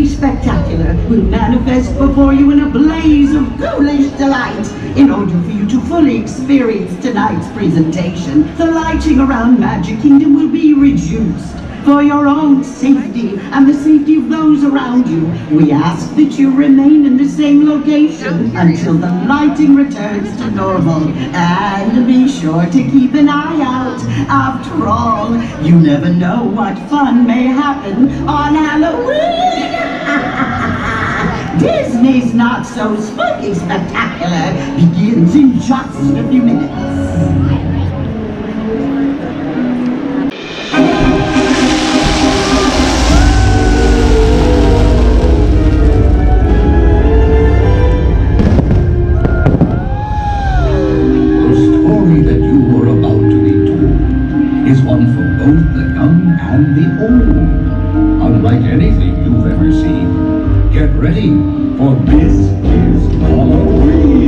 spooky spectacular will manifest before you in a blaze of ghoulish delight. In order for you to fully experience tonight's presentation, the lighting around Magic Kingdom will be reduced. For your own safety and the safety of those around you, we ask that you remain in the same location until the lighting returns to normal. And be sure to keep an eye out. After all, you never know what fun may happen on Halloween. Disney's Not So Spooky Spectacular begins in just a few minutes. Both the young and the old. Unlike anything you've ever seen. Get ready, for this is Halloween.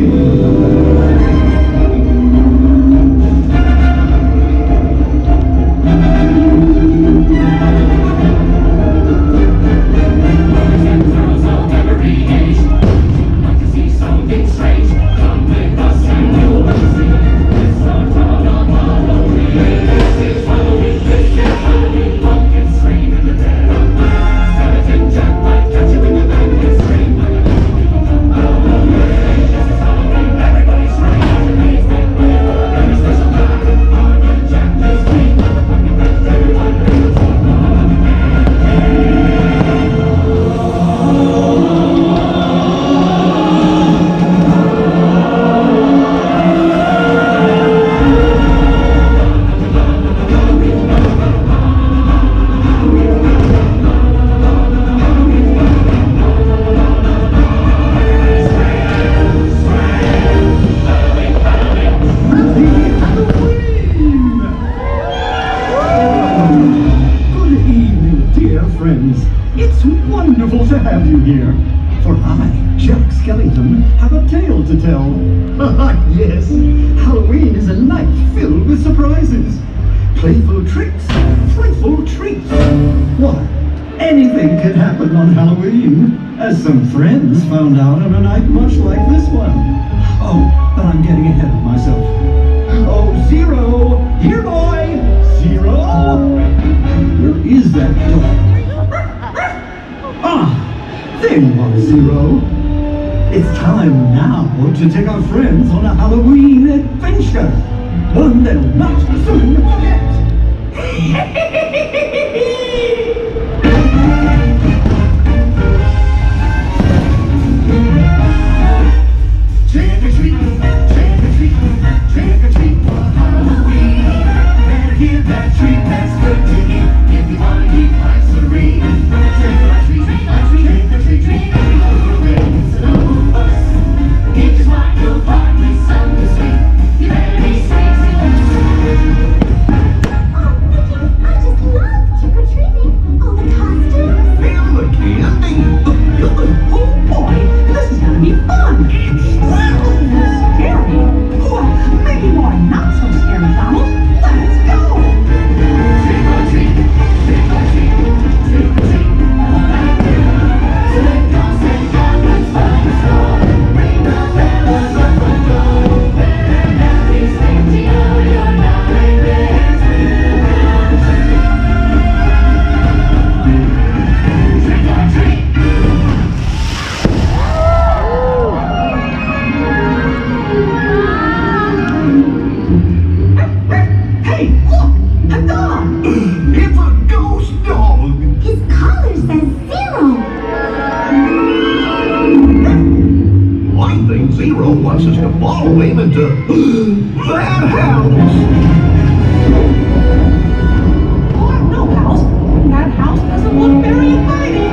It's wonderful to have you here, for I, Jack Skellington, have a tale to tell. Yes, Halloween is a night filled with surprises, playful tricks, frightful treats. Why, anything can happen on Halloween, as some friends found out on a night much like this one. Oh, but I'm getting ahead of myself. Oh, Zero! Here, boy! Zero! Where is that dog? Ah, there you are, Zero. It's time now to take our friends on a Halloween adventure. One they'll not soon forget. Trick or treat, trick or treat, trick or treat for Halloween. Better give that treat that's good to eat if you want to keep life serene. Trick or treat, trick or treat, trick or treat, trick or treat. It's an overs. It is what you'll find with something sweet. You better be sweet. Oh, Mickey, I just love trick or treating. All the costumes. Feel the candy, the feeling. Oh boy, this is gonna be fun. Scary. Well, maybe more not so scary, Donald. Let's go. Trick or treat, trick or treat, trick or treat. All night long. Trick or treat, goblins by the store. Ring the bell at the front door. And every safety of your nightmares will come true. Trick or treat. Hey, look, a dog. It's a ghost dog. His collar says zero. I think Zero wants us to follow him into that house. Oh, no, pals. That house doesn't look very inviting.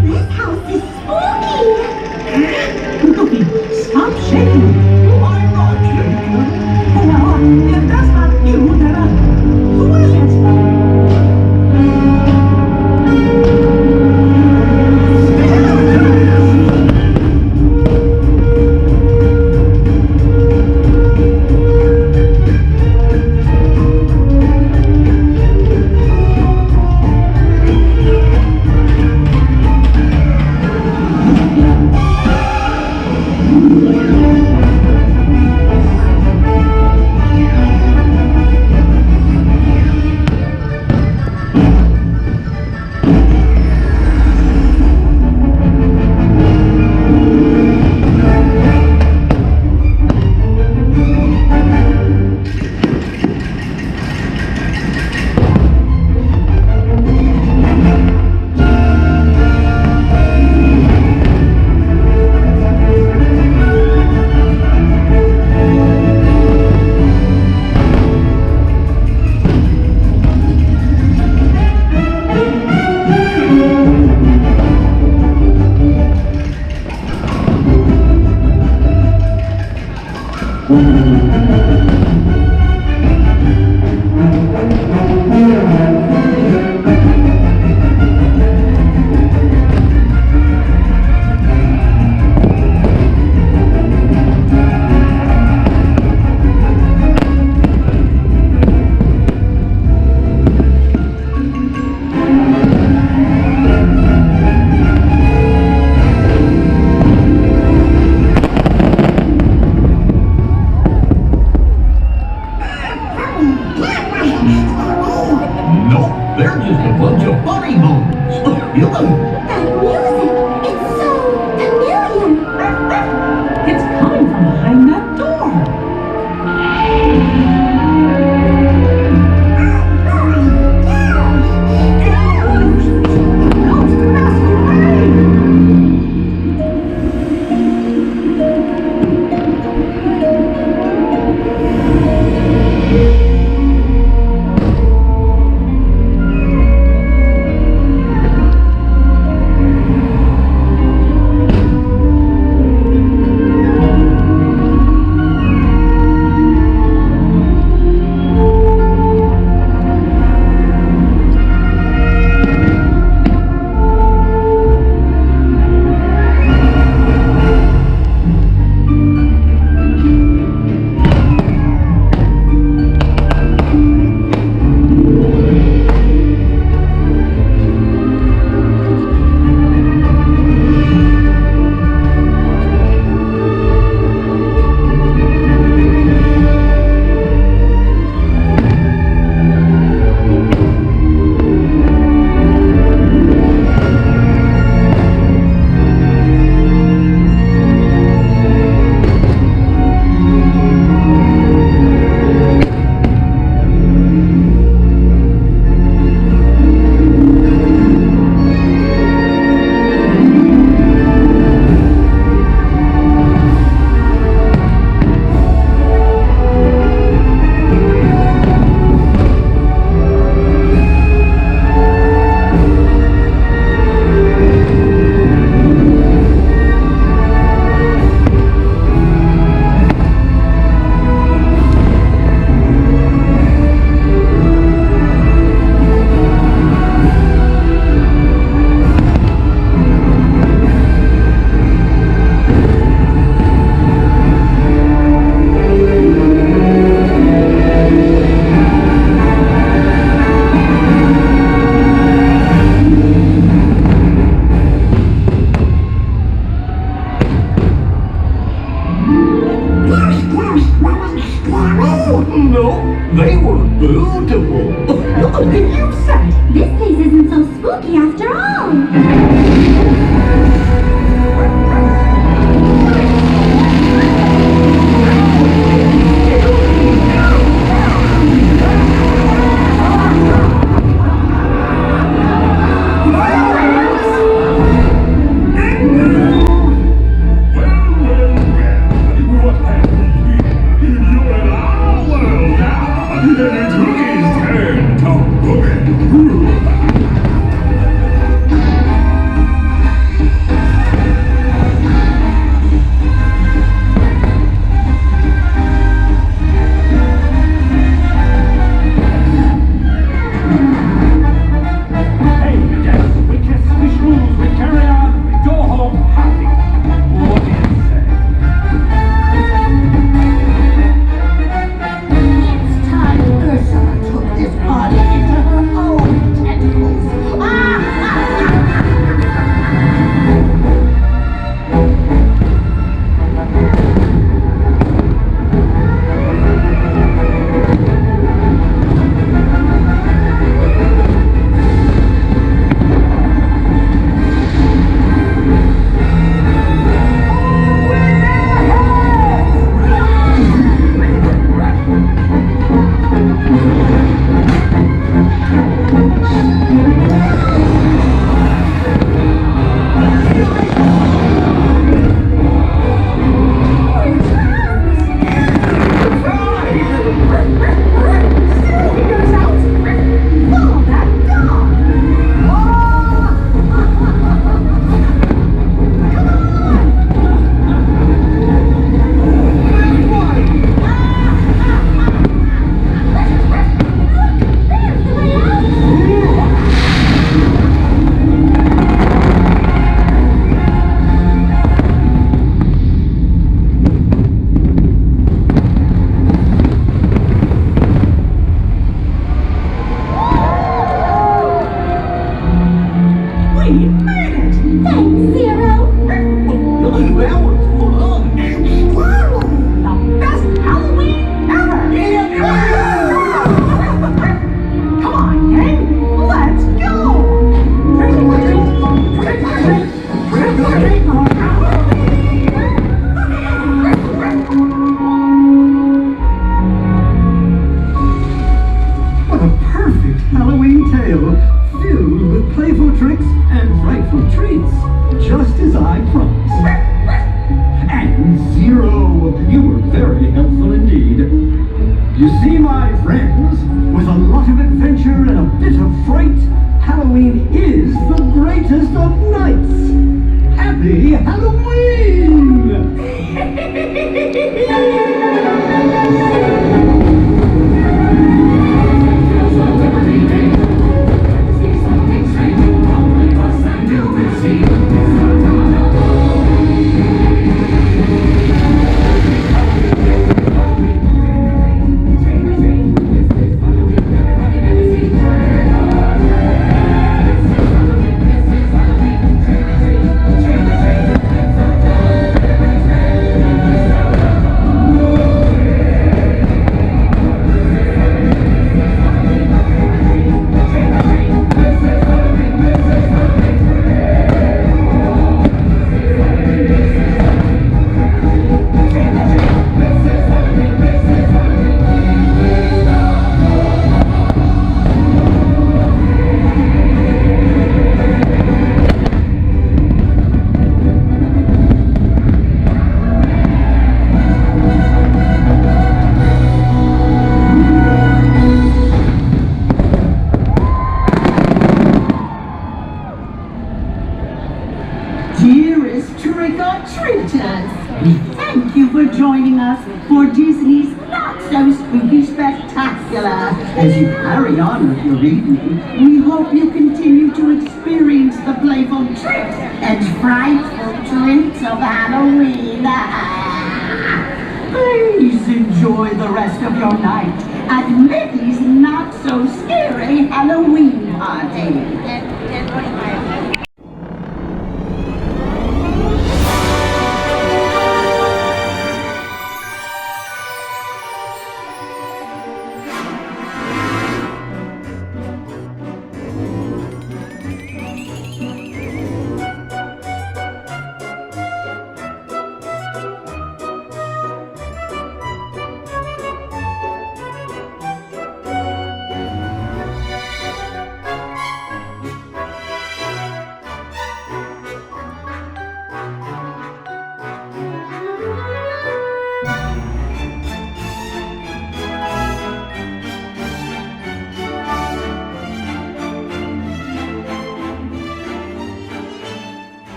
This house is spooky. Goofy, stop shaking. I'm not shaking. Well, Nope, they're just a bunch of funny bones. Look at 'em. That music! It's so familiar! It's coming from behind that door. No, they were beautiful. Look at you said! This place isn't so spooky after all! You see, my friends, with a lot of adventure and a bit of fright, Halloween is the greatest of nights. Happy Halloween! Dearest trick-or-treaters, we thank you for joining us for Disney's Not-So-Spooky Spectacular. As you carry on with your evening, we hope you continue to experience the playful tricks and frightful treats of Halloween. Please enjoy the rest of your night at Mickey's Not-So-Scary Halloween Party. 10:45.